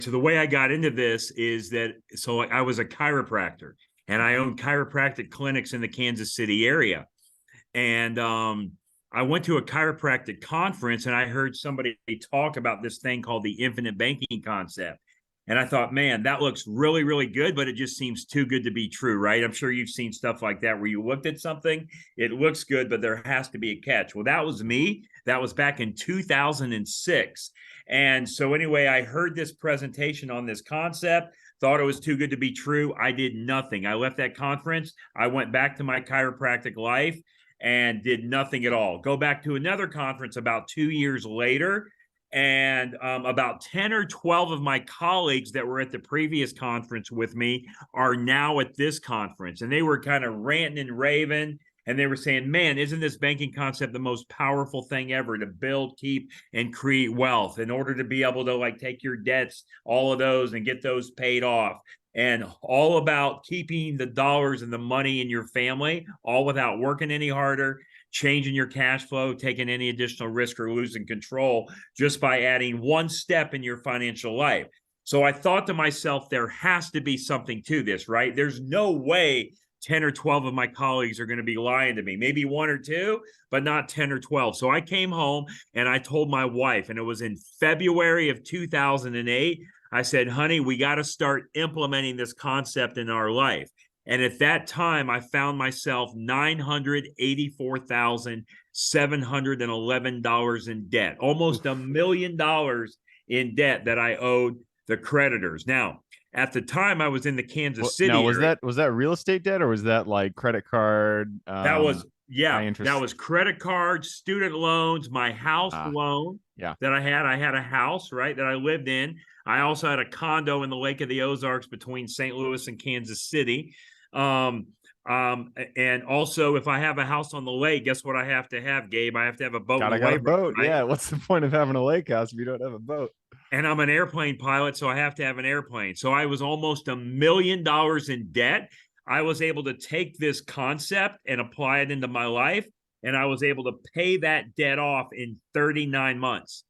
so the way I got into this is that, so like I was a chiropractor and I owned chiropractic clinics in the Kansas City area. And I went to a chiropractic conference and I heard somebody talk about this thing called the infinite banking concept. And I thought, man, that looks really, really good, but it just seems too good to be true, right? I'm sure you've seen stuff like that where you looked at something, it looks good, but there has to be a catch. Well, that was me. That was back in 2006. And so, anyway, I heard this presentation on this concept, thought it was too good to be true. I did nothing. I left that conference. I went back to my chiropractic life and did nothing at all. Go back to another conference about 2 years later, and about 10 or 12 of my colleagues that were at the previous conference with me are now at this conference. And they were kind of ranting and raving. And they were saying, man, isn't this banking concept the most powerful thing ever to build, keep, and create wealth in order to be able to like take your debts, all of those, and get those paid off? And all about keeping the dollars and the money in your family, all without working any harder, changing your cash flow, taking any additional risk, or losing control just by adding one step in your financial life. So I thought to myself, there has to be something to this, right? There's no way 10 or 12 of my colleagues are going to be lying to me, maybe one or two, but not 10 or 12. So I came home and I told my wife, and it was in February of 2008. I said, honey, we got to start implementing this concept in our life. And at that time, I found myself $984,711 in debt, almost $1 million in debt that I owed the creditors. Now, at the time, I was in the Kansas City Now, was area. that real estate debt, or was that like credit card? That was, High yeah, interest. that was credit cards, student loans, my house loan Yeah. that I had. I had a house, right, that I lived in. I also had a condo in the Lake of the Ozarks between St. Louis and Kansas City. And also, if I have a house on the lake, guess what I have to have, Gabe? I have to have a boat and a Got a wave, boat. right? Yeah. What's the point of having a lake house if you don't have a boat? And I'm an airplane pilot, so I have to have an airplane. So I was almost $1 million in debt. I was able to take this concept and apply it into my life, and I was able to pay that debt off in 39 months.